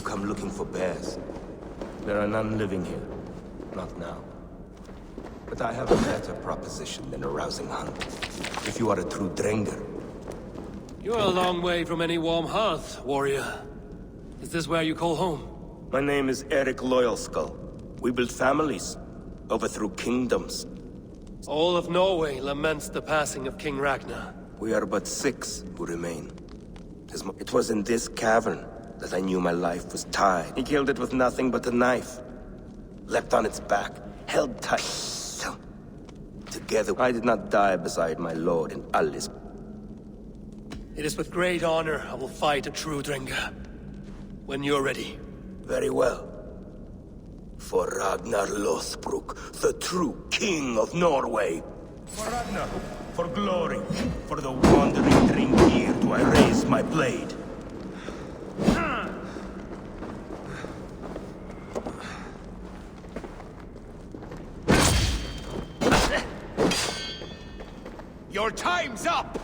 come looking for bears. There are none living here. Not now. But I have a better proposition than a rousing hunt. If you are a true Drenger. You're a long way from any warm hearth, warrior. Is this where you call home? My name is Eric Loyalskull. We built families, overthrew kingdoms. All of Norway laments the passing of King Ragnar. We are but 6 who remain. It was in this cavern that I knew my life was tied. He killed it with nothing but a knife. Leapt on its back, held tight. Together, I did not die beside my lord in Alice. It is with great honor I will fight a true Drenga. When you're ready. Very well. For Ragnar Lothbrok, the true king of Norway. For Ragnar, for glory, for the wandering Dringir do I raise my blade. Your time's up!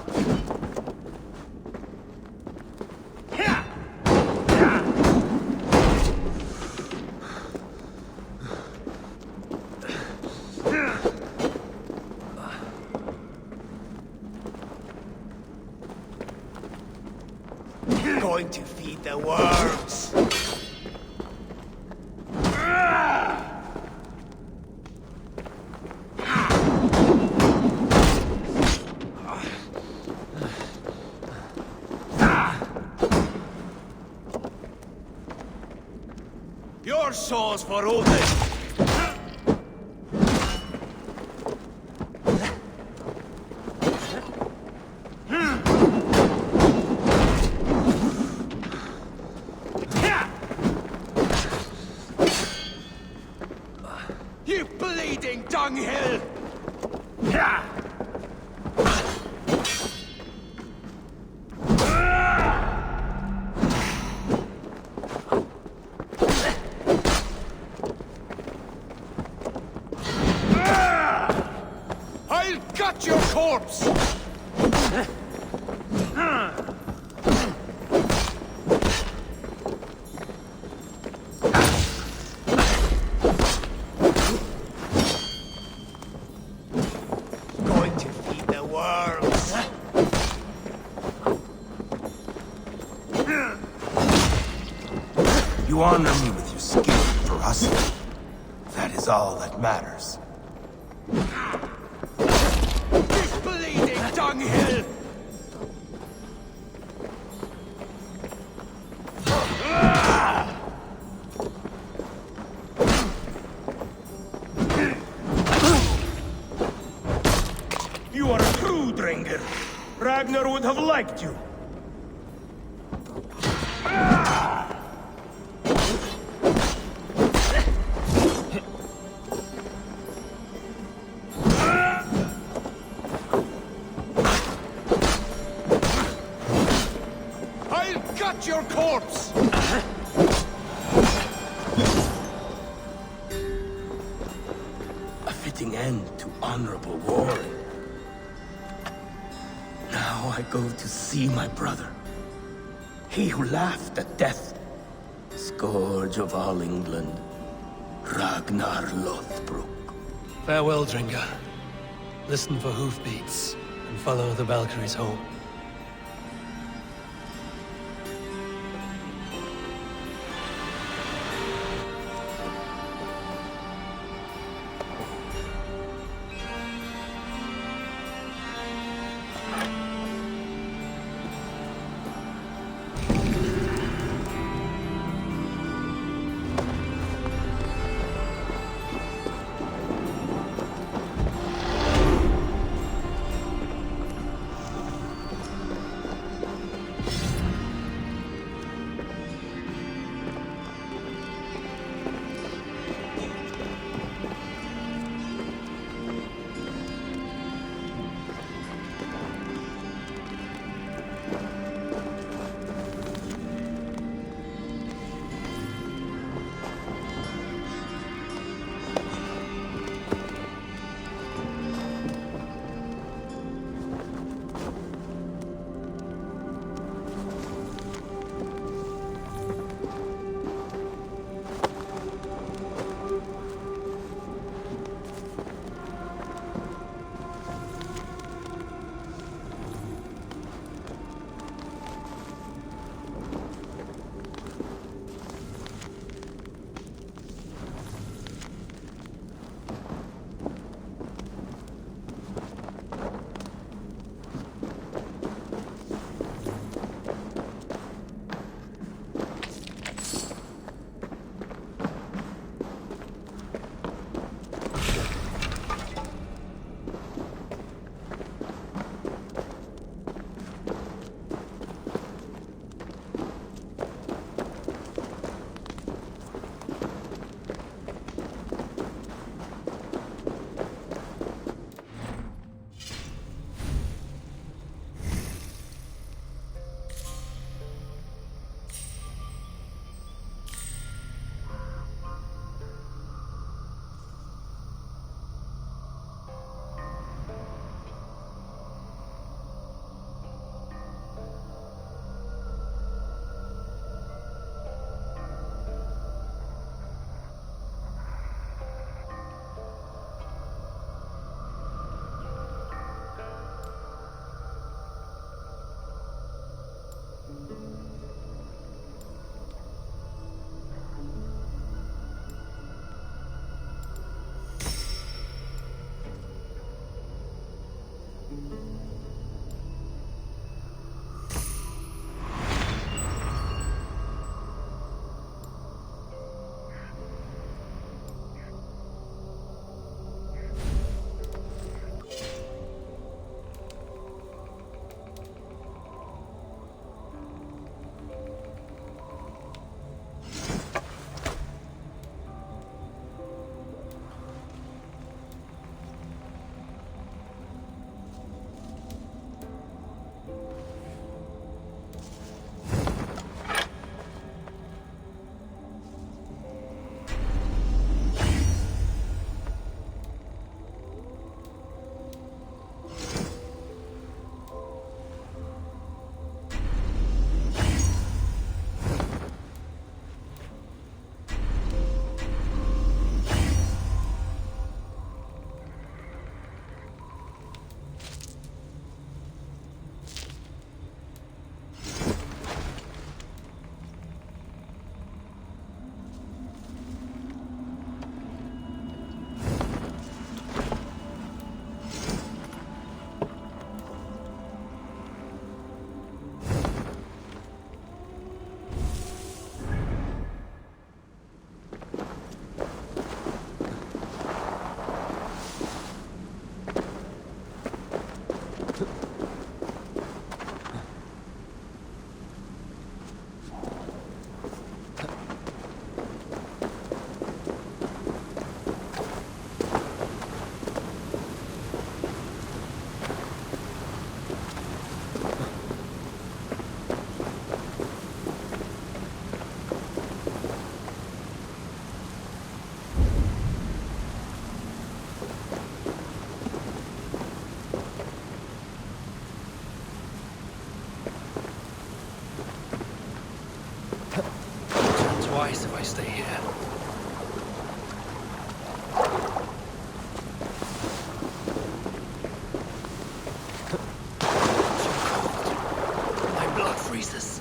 Going to feed the worms! Your souls for Odin! You bleeding dunghill! I'll gut your corpse! Going to feed the worms! You honor me with your skill for us. That is all that matters. You bleeding dunghill! You are a true Drenger. Ragnar would have liked you. I'll gut your corpse! A fitting end to honorable warring. Now I go to see my brother. He who laughed at death. Scourge of all England. Ragnar Lothbrok. Farewell, Drenga. Listen for hoofbeats, and follow the Valkyries home. wise if I stay here. Too cold. My blood freezes.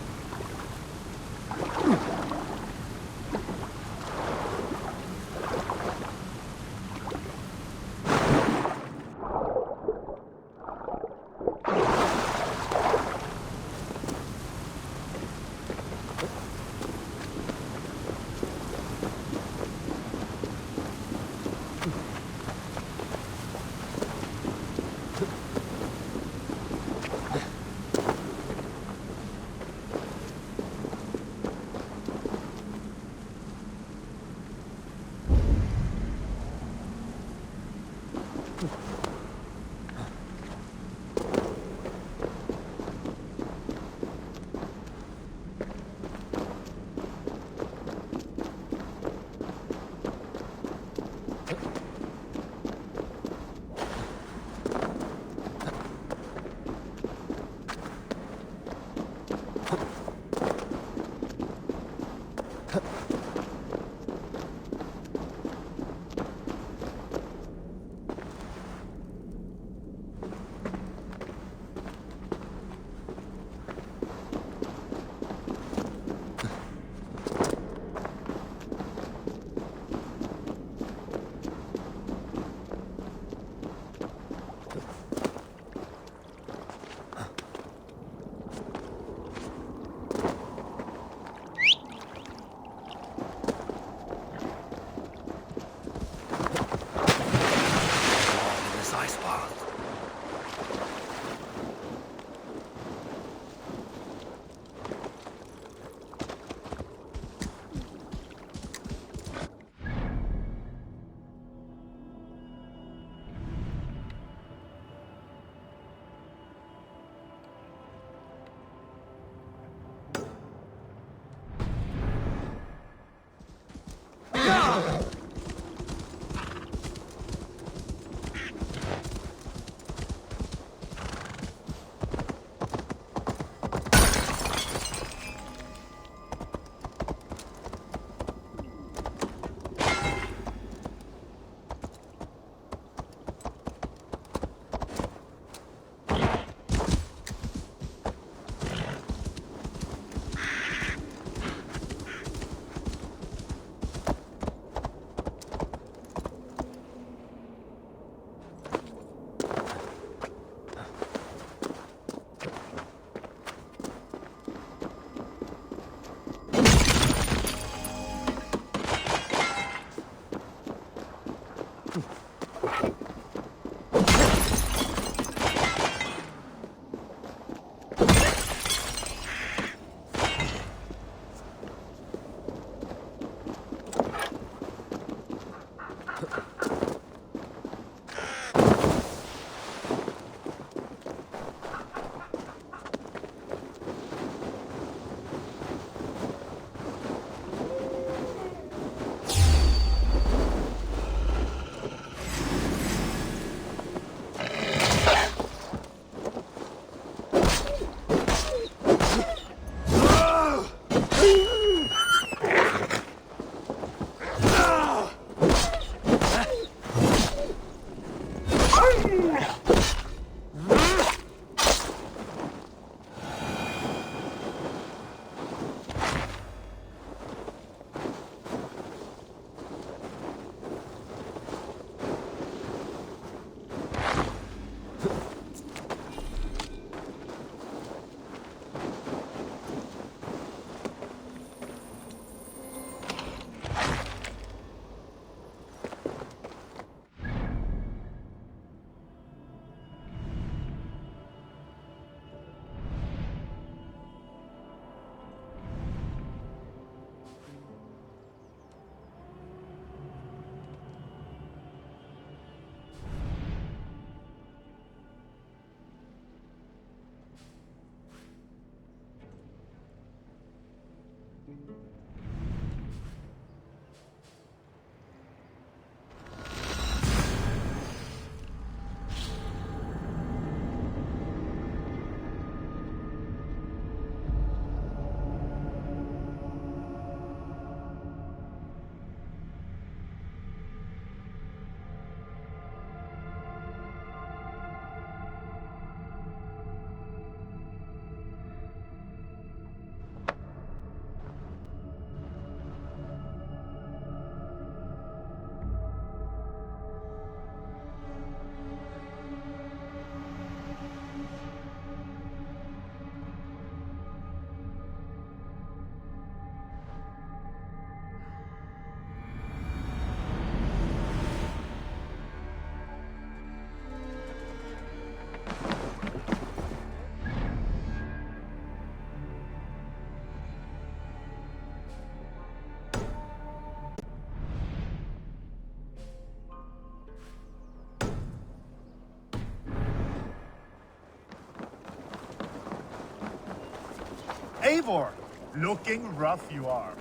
Eivor, looking rough you are.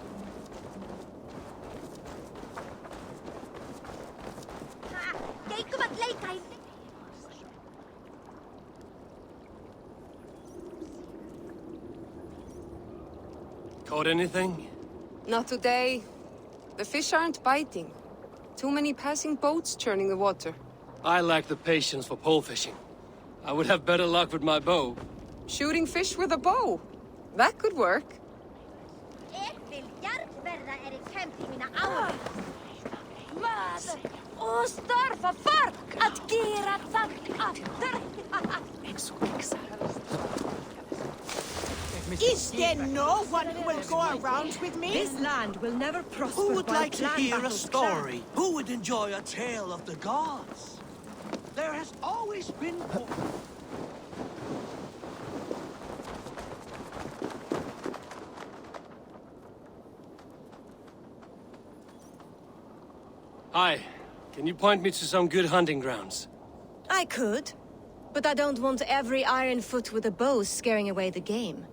Caught anything? Not today. The fish aren't biting. Too many passing boats churning the water. I lack the patience for pole fishing. I would have better luck with my bow. Shooting fish with a bow. That could work. Och starfa för att gera after. Is there no one who will go around with me? This land will never prosper. Who would while like to clan hear a battles story? Who would enjoy a tale of the gods? There has always been... Hi. Can you point me to some good hunting grounds? I could, but I don't want every iron foot with a bow scaring away the game.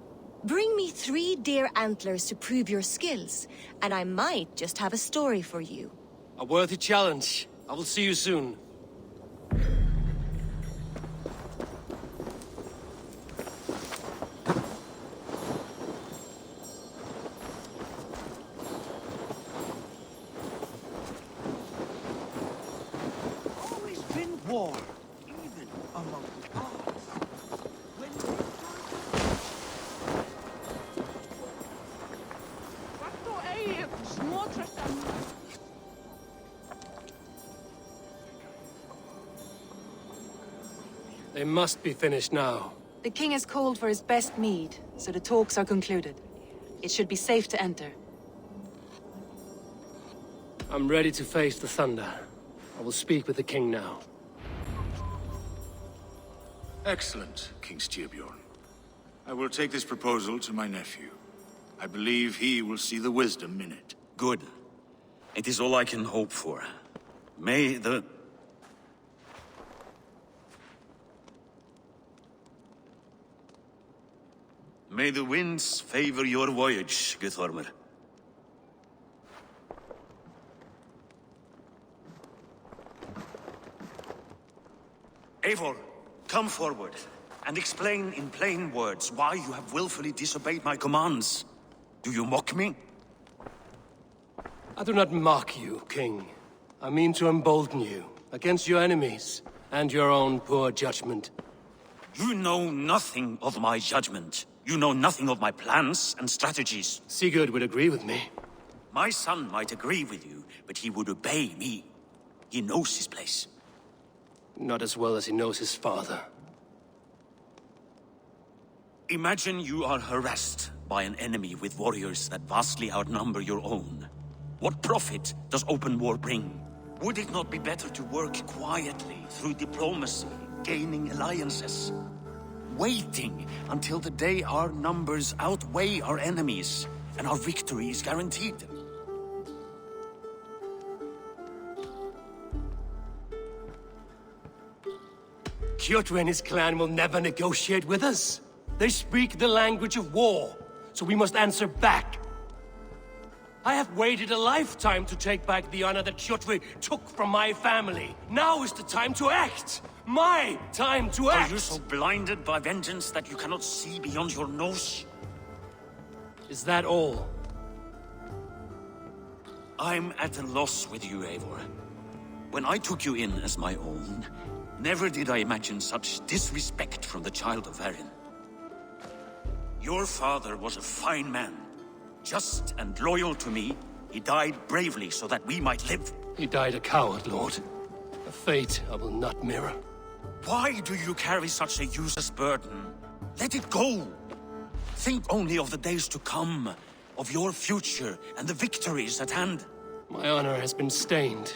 Bring me 3 deer antlers to prove your skills, and I might just have a story for you. A worthy challenge. I will see you soon. Always been war, even among the gods. When They must be finished now. The king has called for his best mead, so the talks are concluded. It should be safe to enter. I'm ready to face the thunder. I will speak with the king now. Excellent, King Styrbjorn. I will take this proposal to my nephew. I believe he will see the wisdom in it. Good. It is all I can hope for. May the... May the winds favor your voyage, Guthormer. Eivor, come forward, and explain in plain words why you have willfully disobeyed my commands. Do you mock me? I do not mock you, king. I mean to embolden you against your enemies and your own poor judgment. You know nothing of my judgment. You know nothing of my plans and strategies. Sigurd would agree with me. My son might agree with you, but he would obey me. He knows his place. Not as well as he knows his father. Imagine you are harassed by an enemy with warriors that vastly outnumber your own. What profit does open war bring? Would it not be better to work quietly through diplomacy, gaining alliances? Waiting until the day our numbers outweigh our enemies and our victory is guaranteed. Kjotr and his clan will never negotiate with us. They speak the language of war, so we must answer back. I have waited a lifetime to take back the honor that Kjotr took from my family. Now is the time to act! My time to act! Are you so blinded by vengeance that you cannot see beyond your nose? Is that all? I'm at a loss with you, Eivor. When I took you in as my own, never did I imagine such disrespect from the child of Varin. Your father was a fine man. Just and loyal to me, he died bravely so that we might live. He died a coward, Lord. A fate I will not mirror. Why do you carry such a useless burden? Let it go! Think only of the days to come, of your future and the victories at hand. My honor has been stained.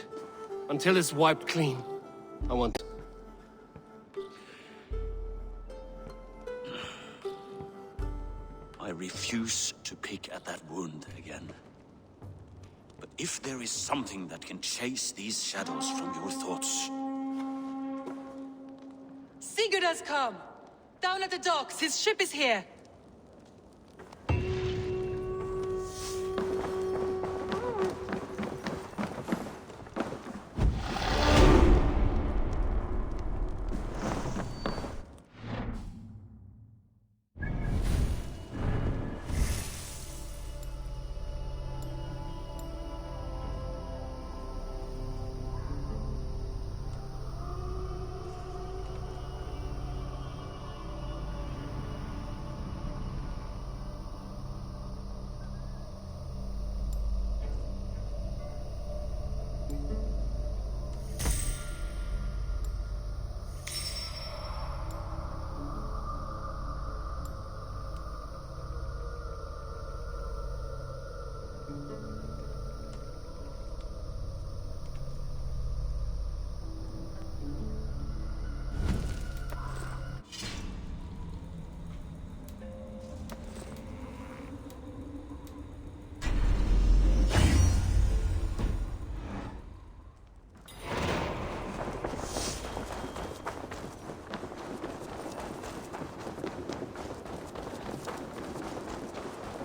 Until it's wiped clean, I want... I refuse to pick at that wound again. But if there is something that can chase these shadows from your thoughts... Sigurd has come! Down at the docks, his ship is here!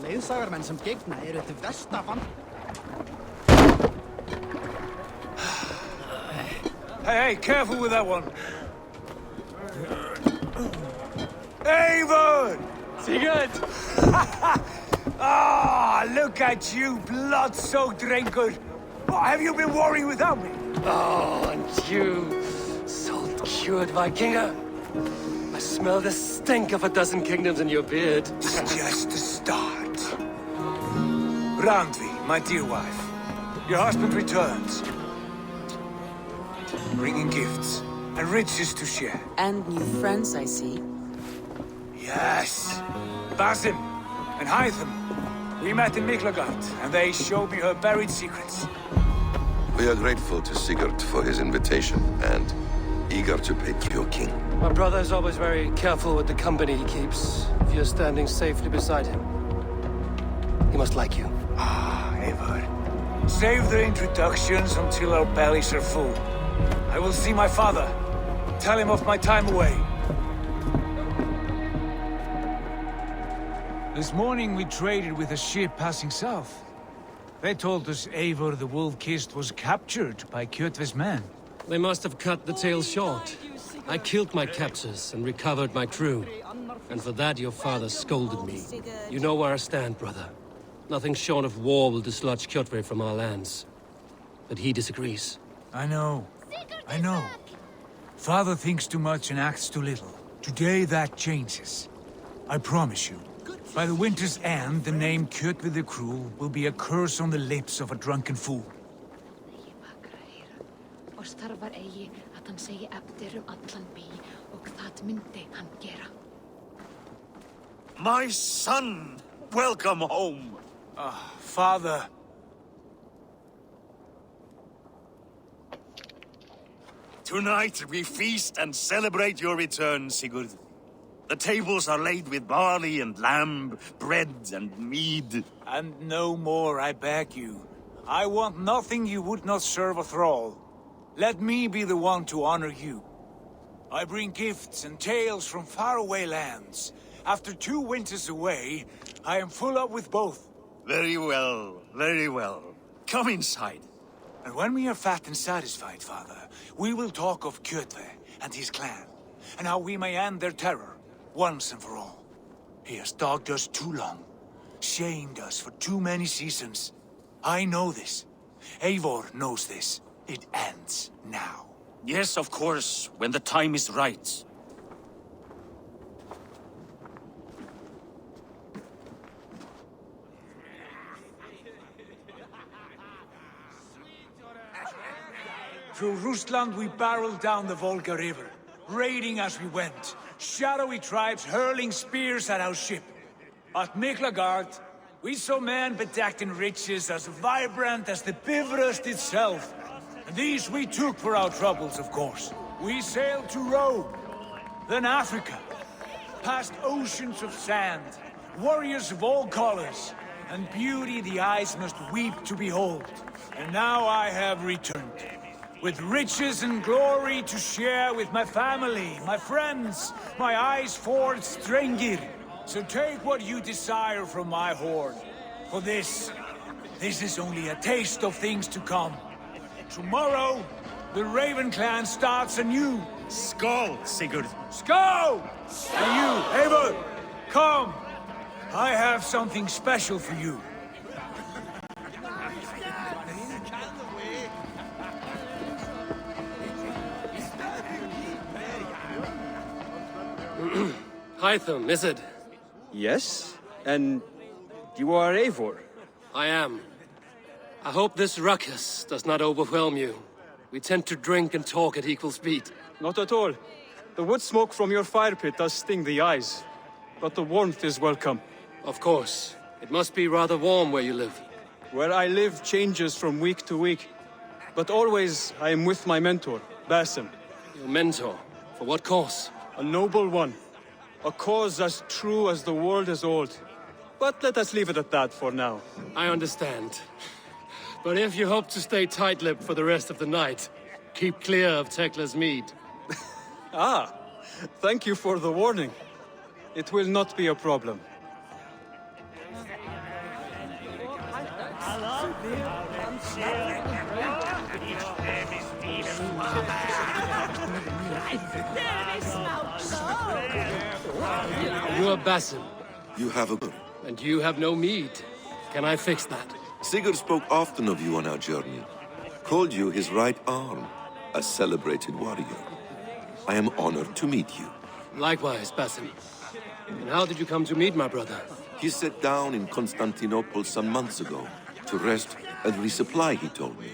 Leiðsagarmenn sem gegna eru til versta band. Hey, careful with that one. Eivor! Sigurd! Ah, look at you, blood-soaked drinker. What, have you been warring without me? Oh, and you, salt-cured Vikinger. I smell the stink of a dozen kingdoms in your beard. It's just the start. Randvi, my dear wife, your husband returns. Bringing gifts and riches to share. And new friends, I see. Yes. Basim and Hytham. We met in Miklagard, and they showed me her buried secrets. We are grateful to Sigurd for his invitation, and eager to pay to your king. My brother is always very careful with the company he keeps. If you're standing safely beside him, he must like you. Ah, Eivor. Save the introductions until our bellies are full. I will see my father. Tell him of my time away. This morning we traded with a ship passing south. They told us Eivor the Wolf-Kissed was captured by Kjotve's men. They must have cut the tale short. I killed my captors and recovered my crew. And for that your father scolded me. You know where I stand, brother. Nothing short of war will dislodge Kjotve from our lands. But he disagrees. I know. Father thinks too much and acts too little. Today that changes. I promise you. By the winter's end, the name Kjotve the Cruel will be a curse on the lips of a drunken fool. My son! Welcome home! Father. Tonight we feast and celebrate your return, Sigurd. The tables are laid with barley and lamb, bread and mead. And no more, I beg you. I want nothing you would not serve a thrall. Let me be the one to honor you. I bring gifts and tales from faraway lands. After 2 winters away, I am full up with both. Very well, very well. Come inside. And when we are fat and satisfied, Father, we will talk of Kjotve and his clan, and how we may end their terror, once and for all. He has dogged us too long, shamed us for too many seasons. I know this. Eivor knows this. It ends now. Yes, of course, when the time is right. Through Rusland we barreled down the Volga River, raiding as we went. Shadowy tribes hurling spears at our ship. At Miklagard, we saw men bedecked in riches as vibrant as the Bifrost itself. And these we took for our troubles, of course. We sailed to Rome, then Africa, past oceans of sand, warriors of all colors, and beauty the eyes must weep to behold. And now I have returned, with riches and glory to share with my family, my friends, my eyes-forged Strengir. So take what you desire from my hoard. For this is only a taste of things to come. Tomorrow, the Raven clan starts anew. Skål, Sigurd. Skål! And you, Eivor, come. I have something special for you. Hytham, is it? Yes, and you are Eivor. I am. I hope this ruckus does not overwhelm you. We tend to drink and talk at equal speed. Not at all. The wood smoke from your fire pit does sting the eyes, but the warmth is welcome. Of course. It must be rather warm where you live. Where I live changes from week to week, but always I am with my mentor, Basim. Your mentor? For what cause? A noble one. A cause as true as the world is old. But let us leave it at that for now. I understand. But if you hope to stay tight-lipped for the rest of the night, keep clear of Tekla's mead. Ah, thank you for the warning. It will not be a problem. You are Basim. You have a... And you have no mead. Can I fix that? Sigurd spoke often of you on our journey. Called you his right arm, a celebrated warrior. I am honored to meet you. Likewise, Basim. And how did you come to meet my brother? He sat down in Constantinople some months ago to rest and resupply, he told me.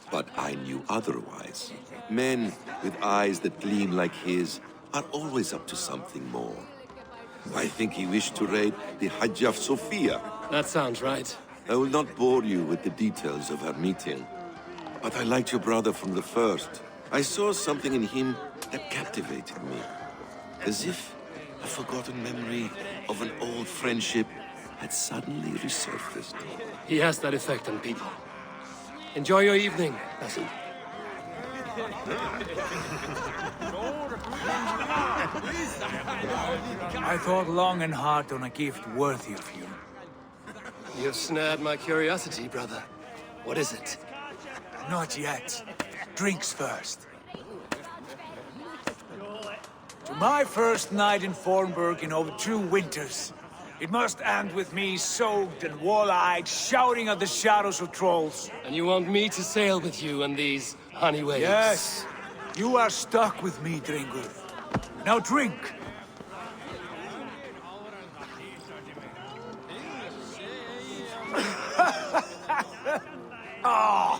But I knew otherwise. Men with eyes that gleam like his are always up to something more. I think he wished to raid the Hagia Sophia. That sounds right. I will not bore you with the details of our meeting. But I liked your brother from the first. I saw something in him that captivated me. As if a forgotten memory of an old friendship had suddenly resurfaced. He has that effect on people. Enjoy your evening, Basim. I thought long and hard on a gift worthy of you. You've snared my curiosity, brother. What is it? Not yet. Drinks first. To my first night in Fornburg in over 2 winters. It must end with me soaked and wall-eyed, shouting at the shadows of trolls. And you want me to sail with you on these honey waves? Yes. You are stuck with me, Dringur. Now drink. Ah,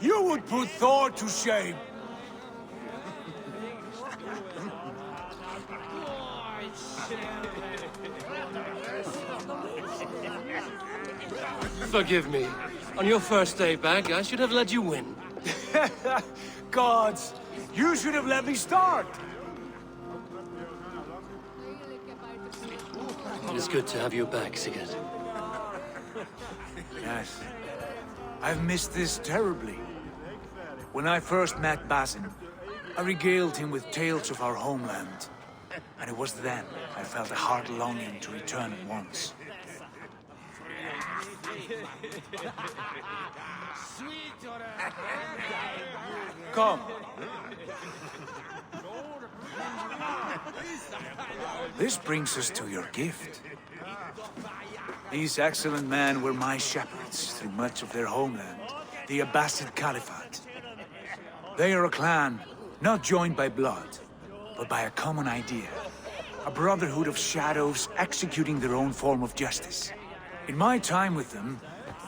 you would put Thor to shame. Forgive me. On your first day back, I should have let you win. Gods, you should have let me start. It is good to have you back, Sigurd. Yes. I've missed this terribly. When I first met Basim, I regaled him with tales of our homeland. And it was then I felt a heart longing to return at once. Come. This brings us to your gift. These excellent men were my shepherds through much of their homeland, the Abbasid Caliphate. They are a clan, not joined by blood, but by a common idea. A brotherhood of shadows executing their own form of justice. In my time with them,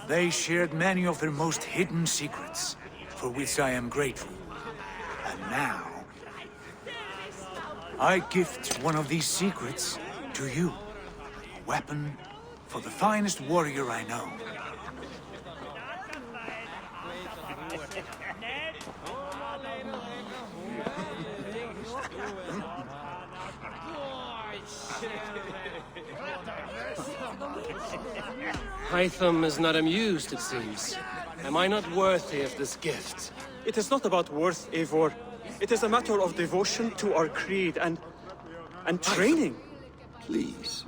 they shared many of their most hidden secrets, for which I am grateful. And now, I gift one of these secrets to you. A weapon for the finest warrior I know. Hytham is not amused, it seems. Am I not worthy of this gift? It is not about worth, Eivor. It is a matter of devotion to our creed and training. Please.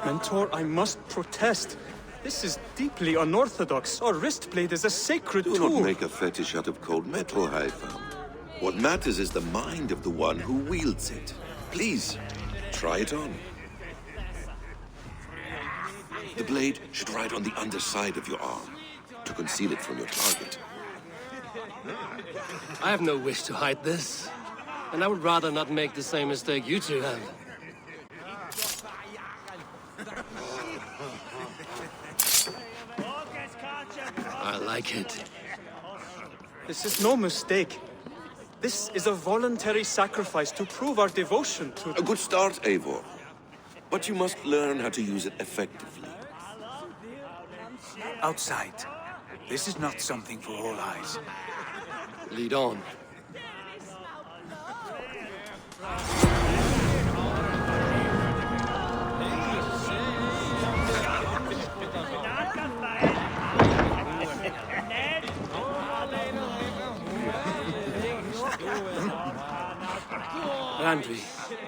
Mentor, I must protest. This is deeply unorthodox. Our wrist blade is a sacred tool. Do not make a fetish out of cold metal, Hytham. What matters is the mind of the one who wields it. Please, try it on. The blade should ride on the underside of your arm, to conceal it from your target. I have no wish to hide this. And I would rather not make the same mistake you two have. I like it. This is no mistake. This is a voluntary sacrifice to prove our devotion to... A good start, Eivor. But you must learn how to use it effectively. Outside. This is not something for all eyes. Lead on.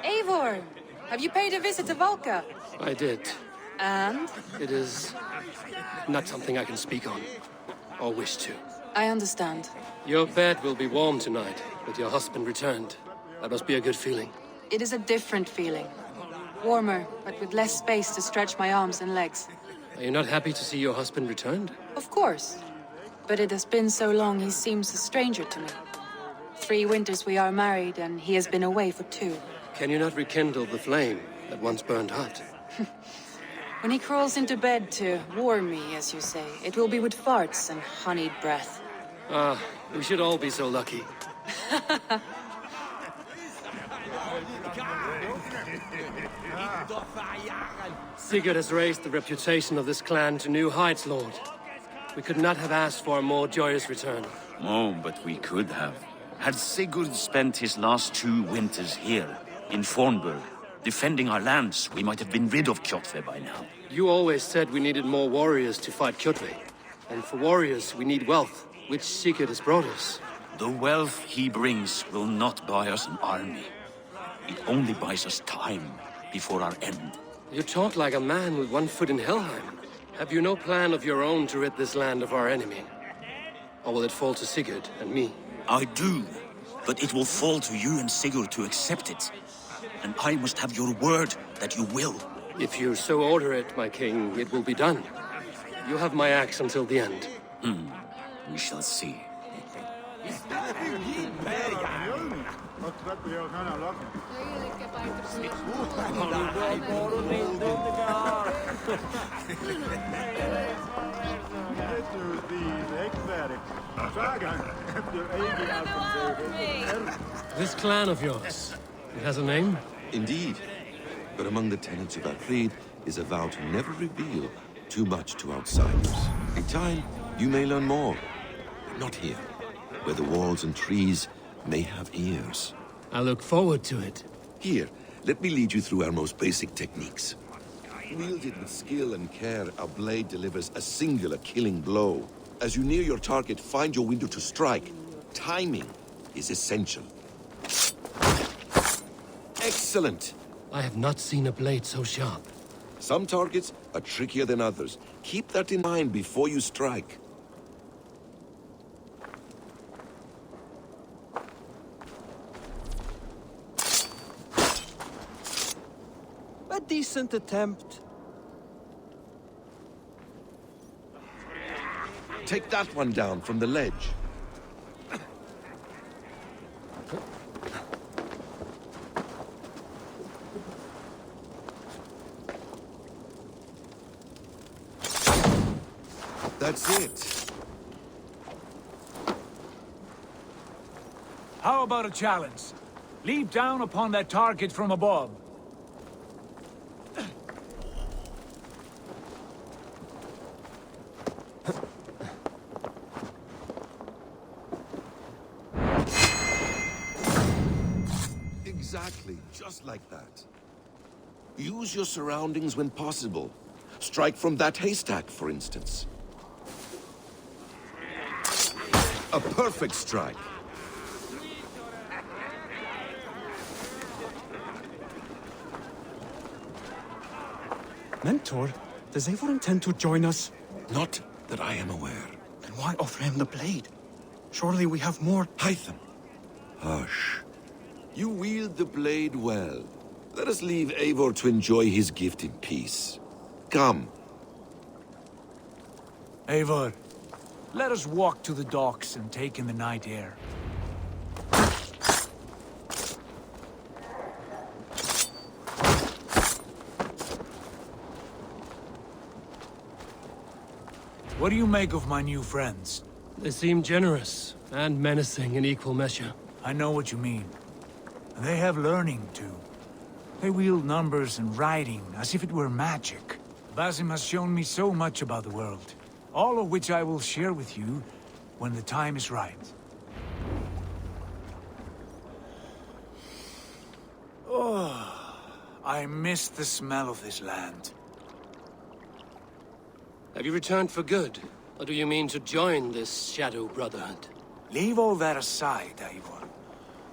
Eivor, have you paid a visit to Valka? I did. And? It is not something I can speak on, or wish to. I understand. Your bed will be warm tonight, with your husband returned. That must be a good feeling. It is a different feeling. Warmer, but with less space to stretch my arms and legs. Are you not happy to see your husband returned? Of course. But it has been so long he seems a stranger to me. 3 winters we are married, and he has been away for 2. Can you not rekindle the flame that once burned hot? When he crawls into bed to warm me, as you say, it will be with farts and honeyed breath. Ah, we should all be so lucky. Sigurd has raised the reputation of this clan to new heights, Lord. We could not have asked for a more joyous return. Oh, but we could have. Had Sigurd spent his last 2 winters here, in Fornburg, defending our lands, we might have been rid of Kjotve by now. You always said we needed more warriors to fight Kjotve. And for warriors, we need wealth, which Sigurd has brought us. The wealth he brings will not buy us an army. It only buys us time before our end. You talk like a man with one foot in Helheim. Have you no plan of your own to rid this land of our enemy? Or will it fall to Sigurd and me? I do, but it will fall to you and Sigurd to accept it. And I must have your word that you will. If you so order it, my king, it will be done. You have my axe until the end. We shall see. This clan of yours, it has a name? Indeed. But among the tenets of our creed is a vow to never reveal too much to outsiders. In time, you may learn more. But not here, where the walls and trees may have ears. I look forward to it. Here, let me lead you through our most basic techniques. Wielded with skill and care, our blade delivers a singular killing blow. As you near your target, find your window to strike. Timing is essential. Excellent! I have not seen a blade so sharp. Some targets are trickier than others. Keep that in mind before you strike. A decent attempt. Take that one down from the ledge. That's it. How about a challenge? Leap down upon that target from above. Exactly, just like that. Use your surroundings when possible. Strike from that haystack, for instance. A perfect strike. Mentor, does Eivor intend to join us? Not that I am aware. Then why offer him the blade? Surely we have more... Hytham. Hush. You wield the blade well. Let us leave Eivor to enjoy his gift in peace. Come. Eivor, let us walk to the docks and take in the night air. What do you make of my new friends? They seem generous and menacing in equal measure. I know what you mean. They have learning, too. They wield numbers and writing as if it were magic. Basim has shown me so much about the world, all of which I will share with you when the time is right. Oh, I miss the smell of this land. Have you returned for good? Or do you mean to join this Shadow Brotherhood? Leave all that aside, Eivor.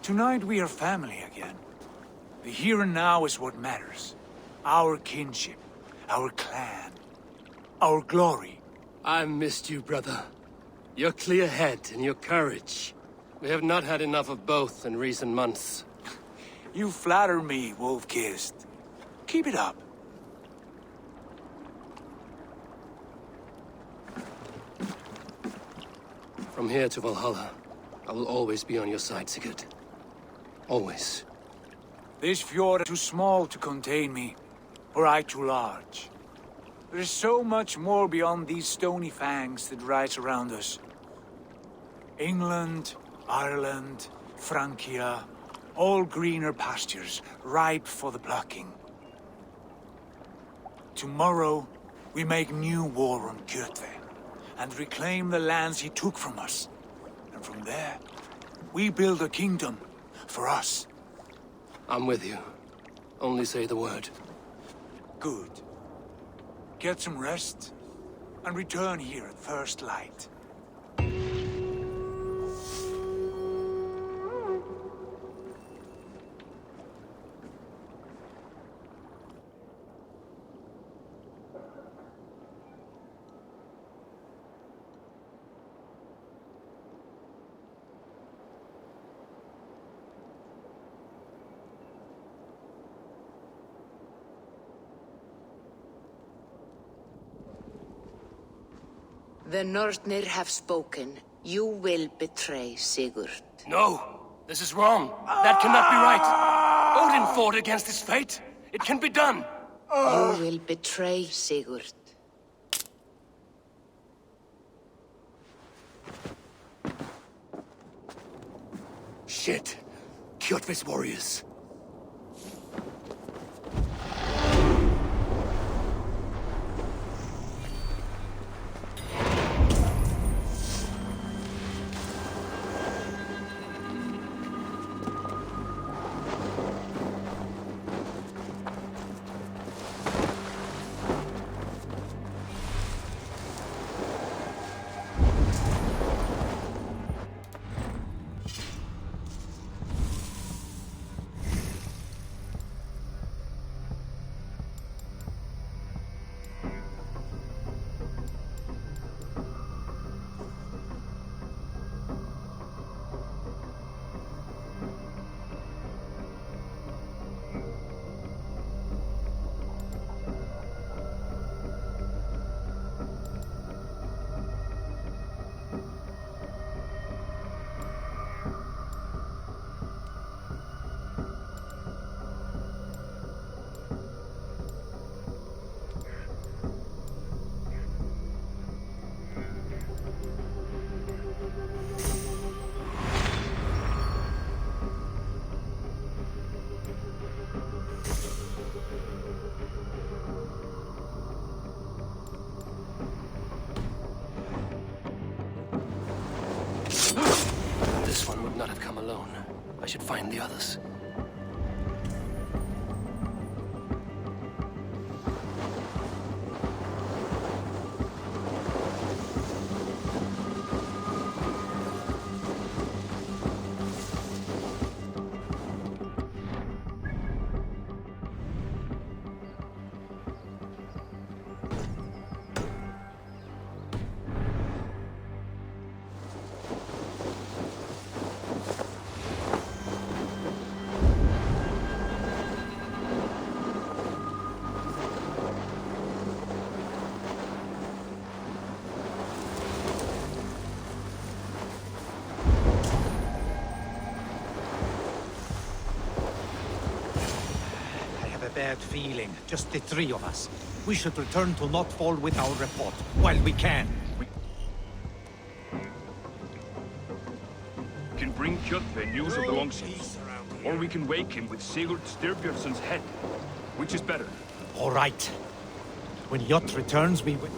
Tonight we are family again. The here and now is what matters. Our kinship. our clan, our glory. I missed you, brother. Your clear head and your courage. We have not had enough of both in recent months. You flatter me, Wolf-Kissed. Keep it up. From here to Valhalla, I will always be on your side, Sigurd. Always. This fjord is too small to contain me, or I too large. There is so much more beyond these stony fangs that rise around us. England, Ireland, Francia, all greener pastures, ripe for the plucking. Tomorrow, we make new war on Kjotve, and reclaim the lands he took from us. And from there, we build a kingdom for us. I'm with you. Only say the word. Good. Get some rest, and return here at first light. The Nornir have spoken. You will betray Sigurd. No! This is wrong. That cannot be right. Odin fought against his fate. It can be done. You will betray Sigurd. Shit. Kjotve's warriors. This one would not have come alone. I should find the others. Bad feeling. Just the three of us. We should return to Notfall with our report, while we can. We can bring Kjotve news of the longships. Or we can wake him with Sigurd Styrbjörnsson's head. Which is better? All right. When Jot returns, we will...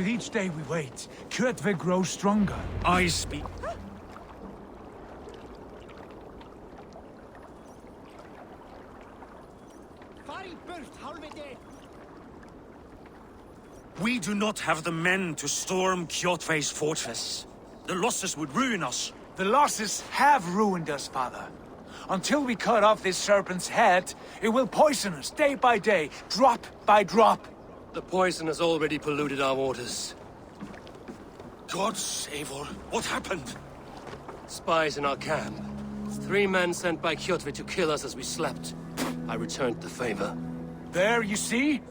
With each day we wait, Kjotve grows stronger. I speak. We do not have the men to storm Kjotve's fortress. The losses would ruin us. The losses have ruined us, father. Until we cut off this serpent's head, it will poison us day by day, drop by drop. The poison has already polluted our waters. Gods, Eivor, what happened? Spies in our camp. 3 men sent by Kjotve to kill us as we slept. I returned the favor. There, you see?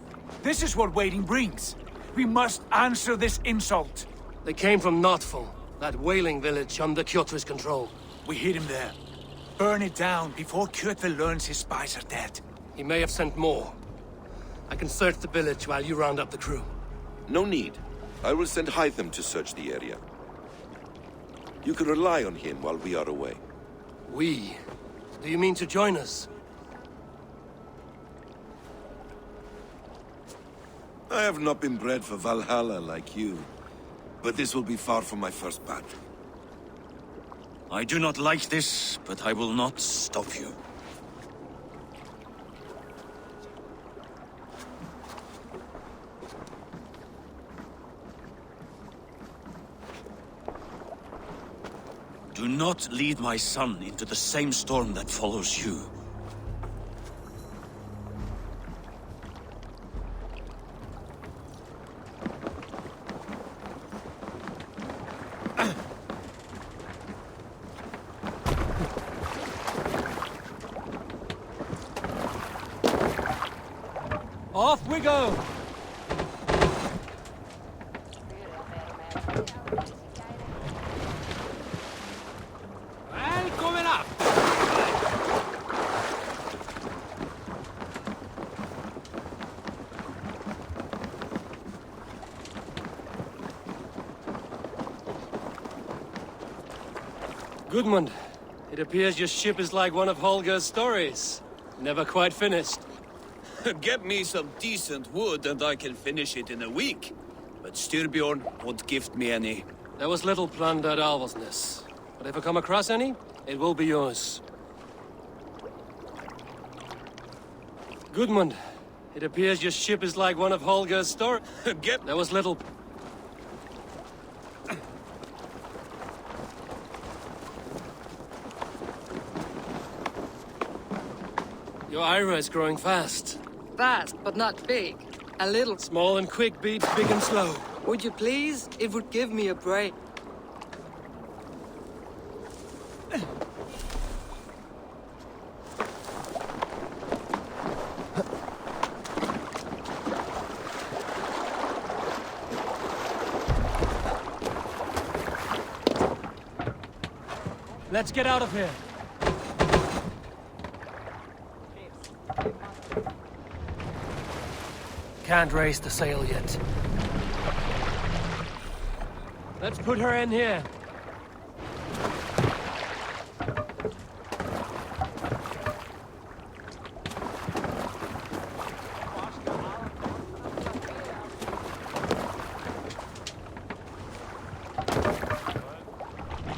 This is what waiting brings. We must answer this insult. They came from Notful, that whaling village under Kjotve's control. We hid him there. Burn it down before Kjotve learns his spies are dead. He may have sent more. I can search the village while you round up the crew. No need. I will send Hytham to search the area. You can rely on him while we are away. We? Do you mean to join us? I have not been bred for Valhalla like you, but this will be far from my first battle. I do not like this, but I will not stop you. Do not lead my son into the same storm that follows you. Off we go! Well, coming up! Gudmund, it appears your ship is like one of Holger's stories. Never quite finished. Get me some decent wood and I can finish it in a week. But Styrbjorn won't gift me any. There was little plunder at Alvasness, but if I come across any, it will be yours. Gudmund, it appears your ship is like one of Holger's stories. There was little... Your Eivor is growing fast. Fast, but not big. A little. Small and quick beats big and slow. Would you please? It would give me a break. Let's get out of here. Can't raise the sail yet. Let's put her in here.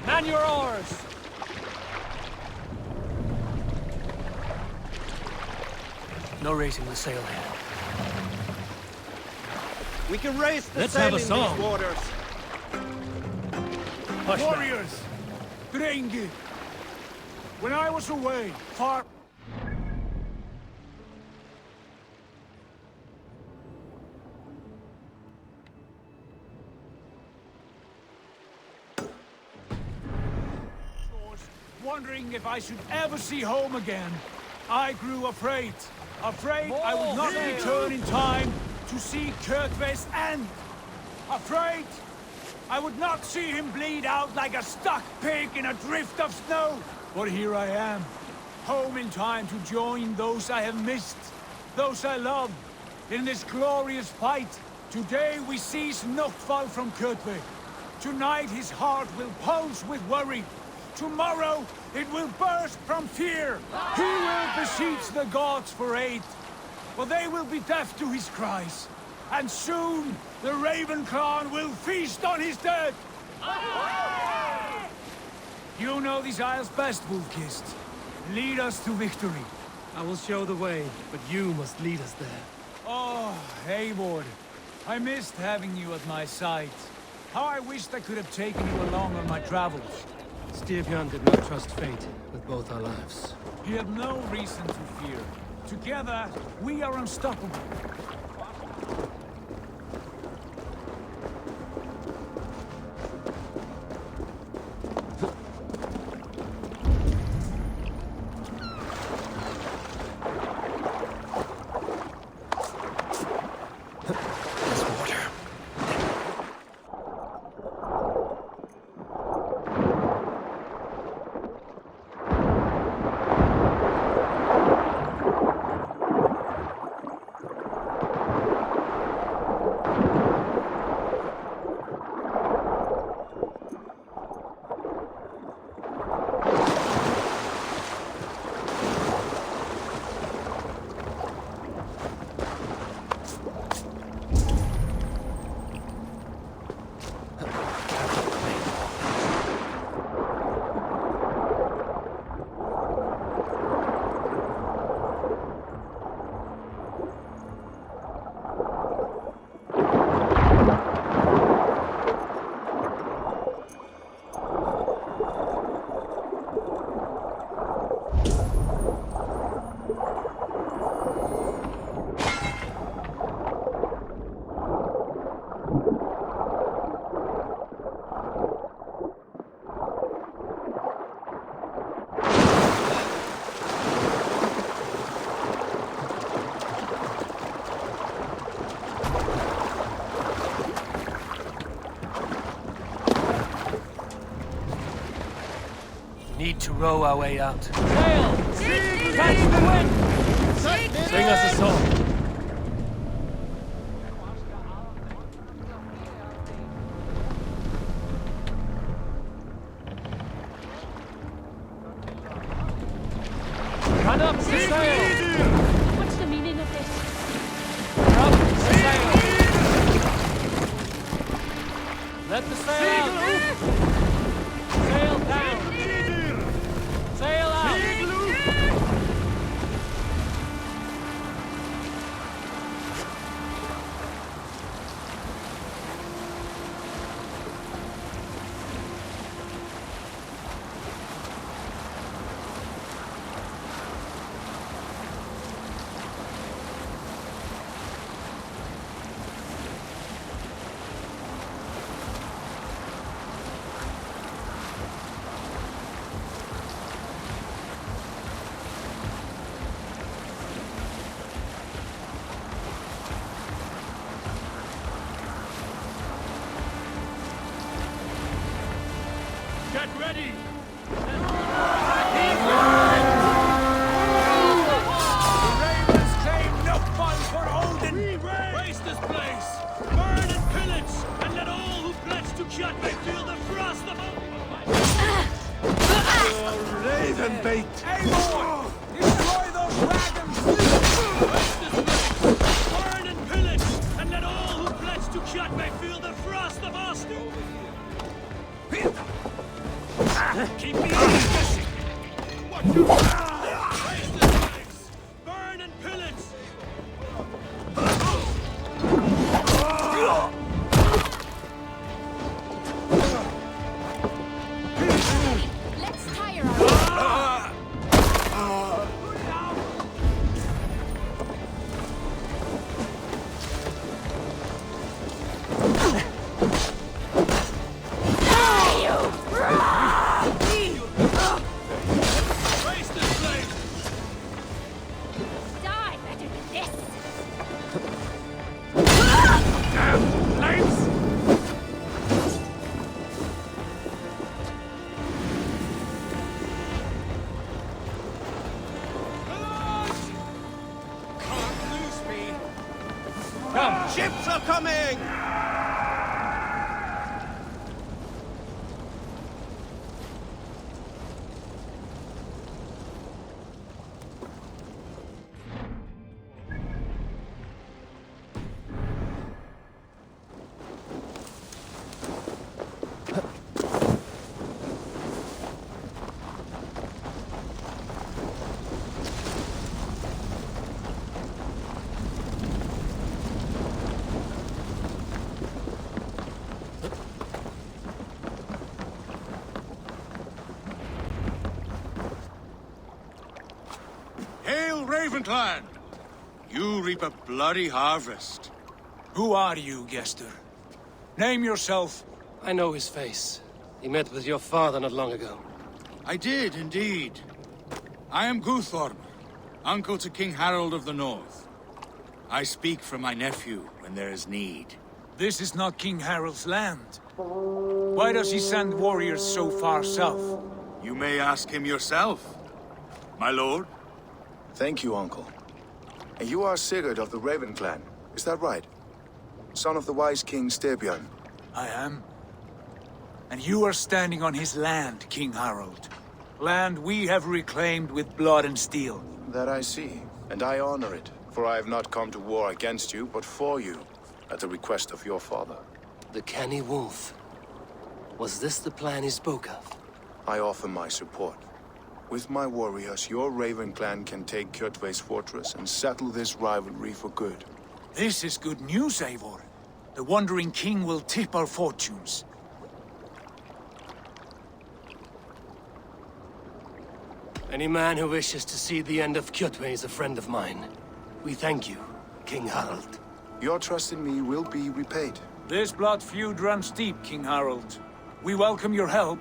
Man your oars! No raising the sail here. We can raise the Let's sail have a in song. these waters. Hush now. Warriors! Drengi! When I was away, far... wondering if I should ever see home again, I grew afraid. Afraid I would not return in time to see Kjotve's end. Afraid I would not see him bleed out like a stuck pig in a drift of snow. But here I am, home in time to join those I have missed, those I love, in this glorious fight. Today we seize Notfall from Kjotve. Tonight his heart will pulse with worry. Tomorrow it will burst from fear. He will beseech the gods for aid, but they will be deaf to his cries. And soon, the Ravenclaw will feast on his dead! You know these isles best, Wolf-Kissed. Lead us to victory. I will show the way, but you must lead us there. Oh, Eivor. I missed having you at my side. How I wished I could have taken you along on my travels. Styrbjörn did not trust fate with both our lives. You have no reason to fear. Together, we are unstoppable. Need to row our way out. Sail! Catch the wind! Bring us a sword. Run up the sail! What's the meaning of this? Up the sail! Let the sail out! Sail down! Sail out! Get ready! The Ravens claim no fun for Odin! Waste this place! Burn and pillage! And let all who pledge to Kjotve feel the frost of Raven bait! Eivor! Destroy those wagons! Waste this place! Burn and pillage! And let all who pledge to Kjotve feel the frost of Austin! Keep me busy! Watch out! Waste this place! Burn and pillage! Let's tire our... Waste this place! Die better than this! Flames! Can't lose me! Come! Ships are coming! Hail, Ravenclan! You reap a bloody harvest. Who are you, Gester? Name yourself. I know his face. He met with your father not long ago. I did, indeed. I am Guthorm, uncle to King Harold of the North. I speak for my nephew when there is need. This is not King Harold's land. Why does he send warriors so far south? You may ask him yourself, my lord. Thank you, uncle. And you are Sigurd of the Raven clan, is that right? Son of the wise King Styrbjörn. I am. And you are standing on his land, King Harold. Land we have reclaimed with blood and steel. That I see, and I honor it, for I have not come to war against you, but for you, at the request of your father. The canny wolf. Was this the plan he spoke of? I offer my support. With my warriors, your Raven clan can take Kjotve's fortress and settle this rivalry for good. This is good news, Eivor. The Wandering King will tip our fortunes. Any man who wishes to see the end of Kjotve is a friend of mine. We thank you, King Harold. Your trust in me will be repaid. This blood feud runs deep, King Harold. We welcome your help,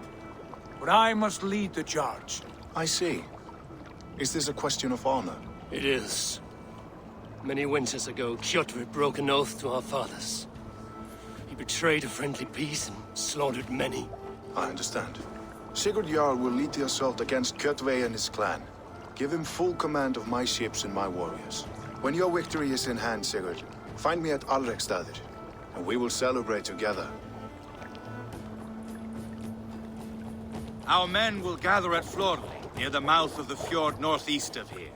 but I must lead the charge. I see. Is this a question of honor? It is. Many winters ago, Kjotve broke an oath to our fathers. He betrayed a friendly peace and slaughtered many. I understand. Sigurd Jarl will lead the assault against Kjotve and his clan. Give him full command of my ships and my warriors. When your victory is in hand, Sigurd, find me at Alrekstadir, and we will celebrate together. Our men will gather at Florley, near the mouth of the fjord northeast of here.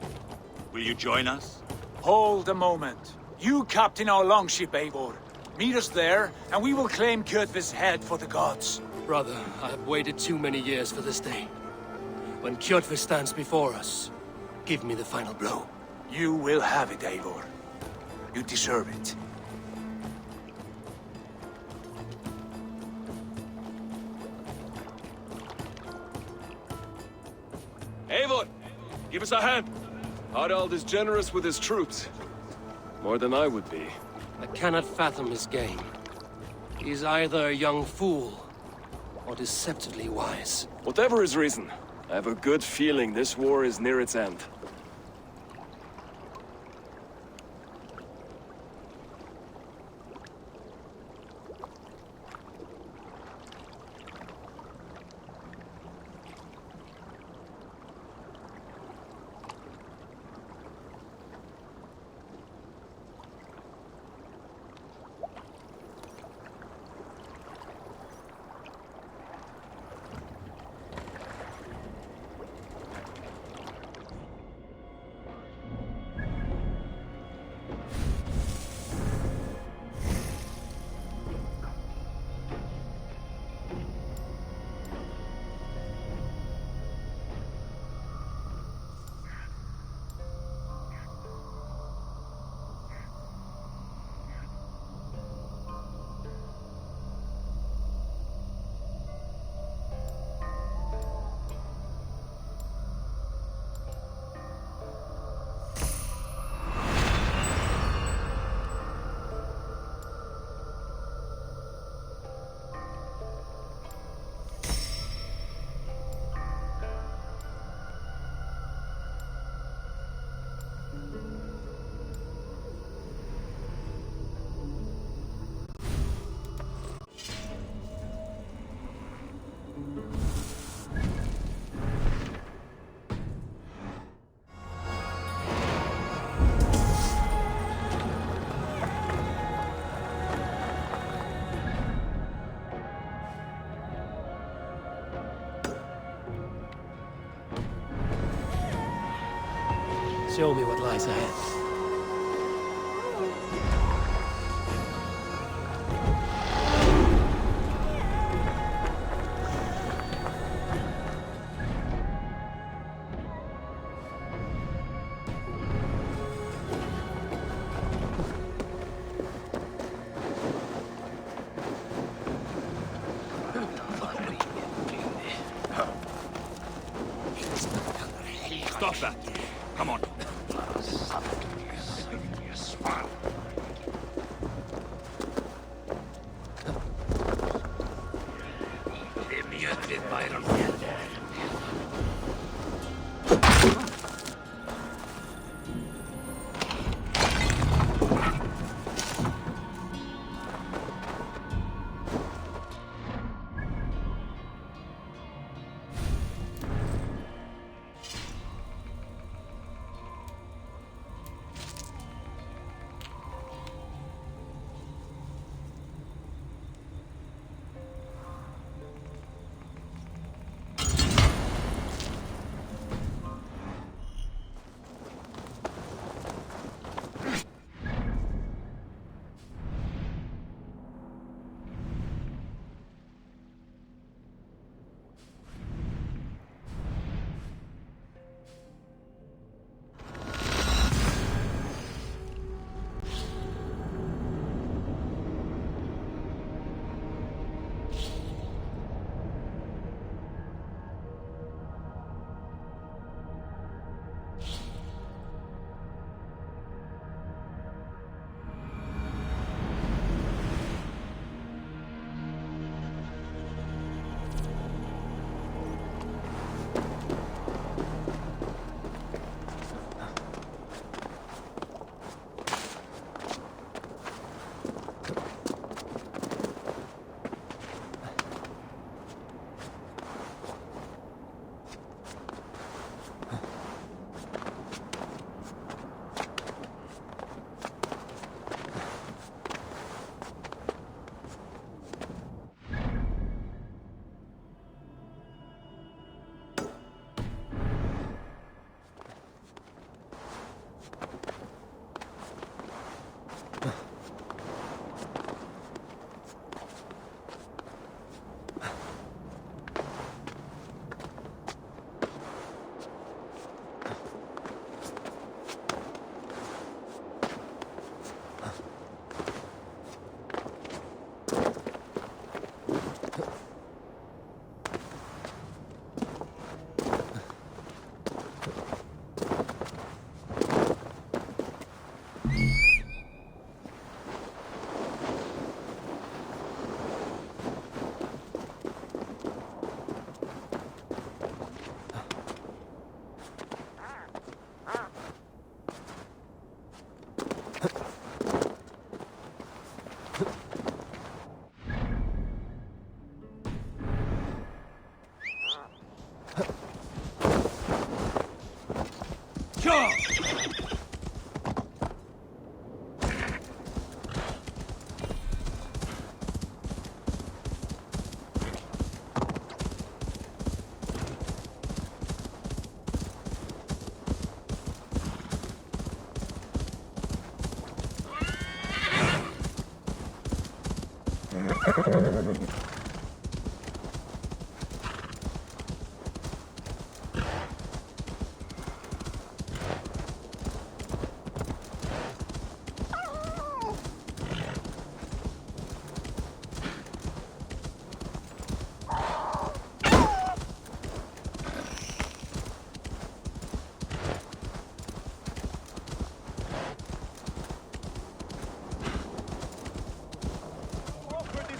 Will you join us? Hold a moment. You captain our longship, Eivor. Meet us there, and we will claim Kjotve's head for the gods. Brother, I have waited too many years for this day. When Kjotve stands before us, give me the final blow. You will have it, Eivor. You deserve it. Eivor, give us a hand. Harald is generous with his troops. More than I would be. I cannot fathom his game. He is either a young fool or deceptively wise. Whatever his reason, I have a good feeling this war is near its end. Show me what lies ahead. Stop that. Come on.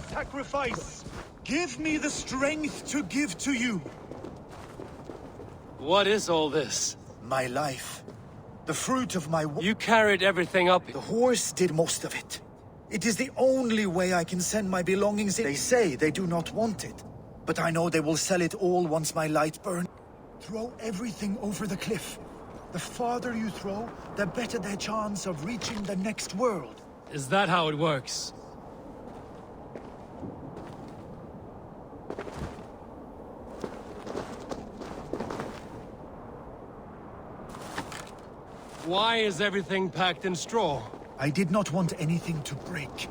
Sacrifice! Give me the strength to give to you! What is all this? My life. The fruit of my work. You carried everything up. The horse did most of it. It is the only way I can send my belongings in. They say they do not want it, but I know they will sell it all once my light burns. Throw everything over the cliff. The farther you throw, the better their chance of reaching the next world. Is that how it works? Why is everything packed in straw? I did not want anything to break.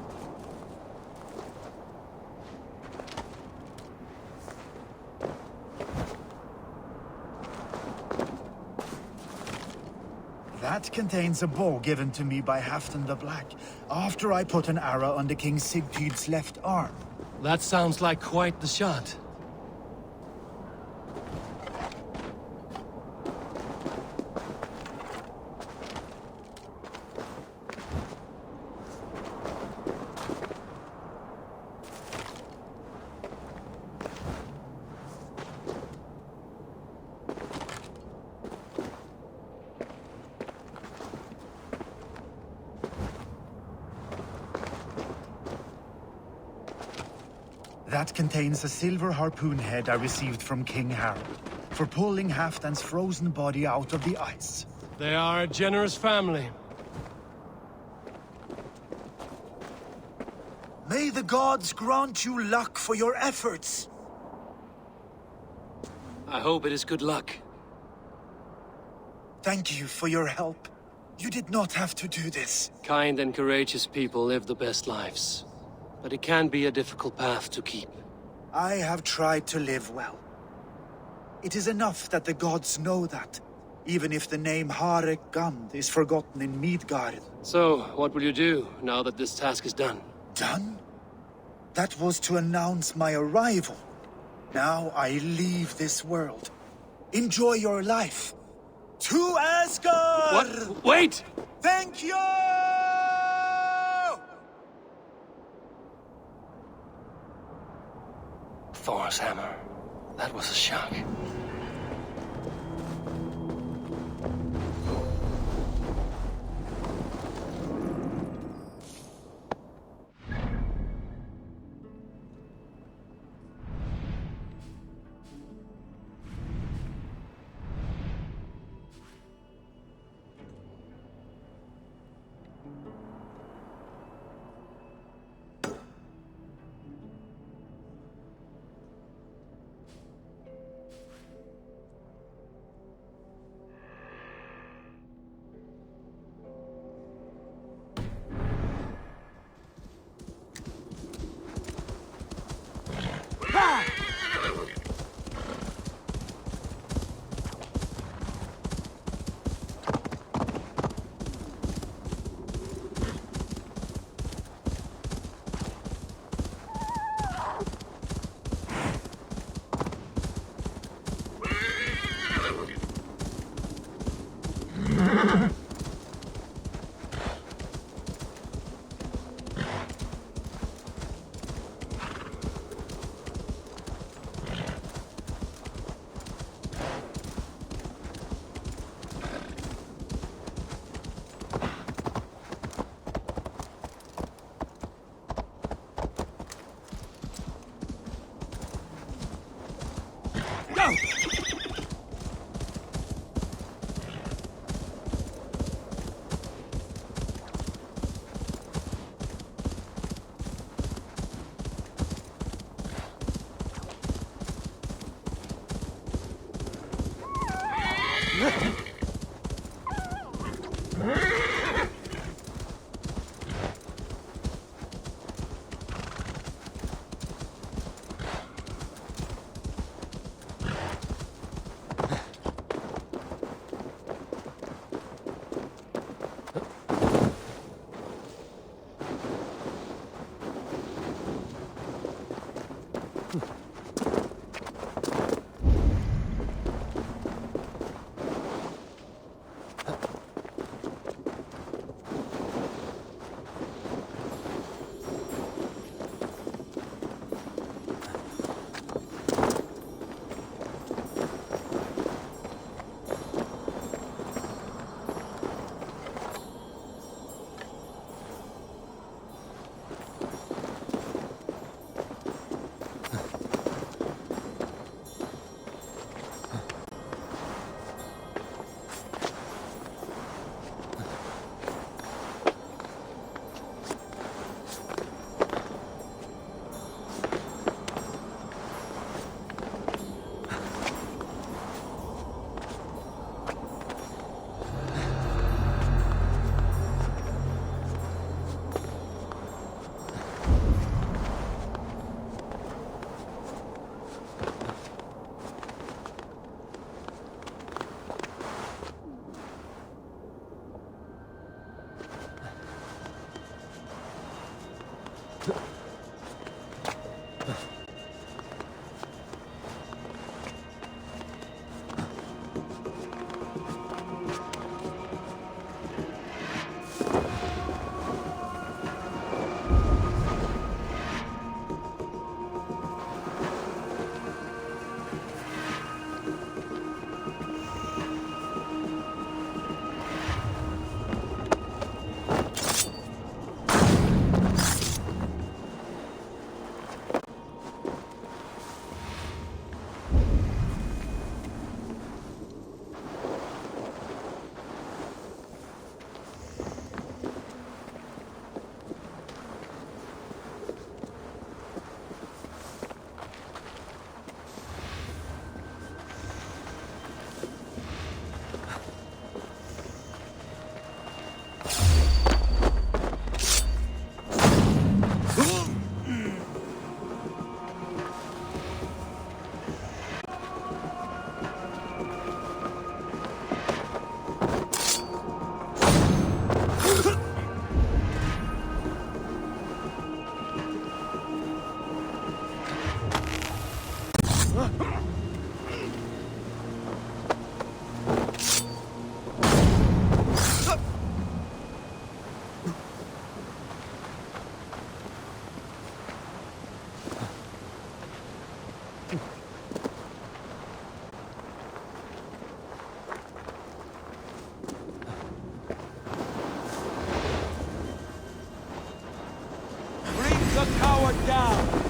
That contains a bow given to me by Halfdan the Black, after I put an arrow under King Sigtyd's left arm. That sounds like quite the shot. That contains a silver harpoon head I received from King Harold for pulling Halfdan's frozen body out of the ice. They are a generous family. May the gods grant you luck for your efforts. I hope it is good luck. Thank you for your help. You did not have to do this. Kind and courageous people live the best lives. But it can be a difficult path to keep. I have tried to live well. It is enough that the gods know that, even if the name Harek Gand is forgotten in Midgard. So, what will you do now that this task is done? Done? That was to announce my arrival. Now I leave this world. Enjoy your life. To Asgard! What? Wait! Thank you! Thor's hammer. That was a shock. Eivor down!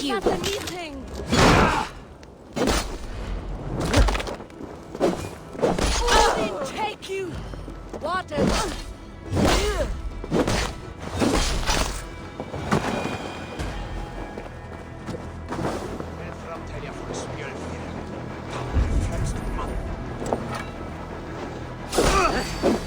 you. At the meeting. Odin, take you. Water. Aye.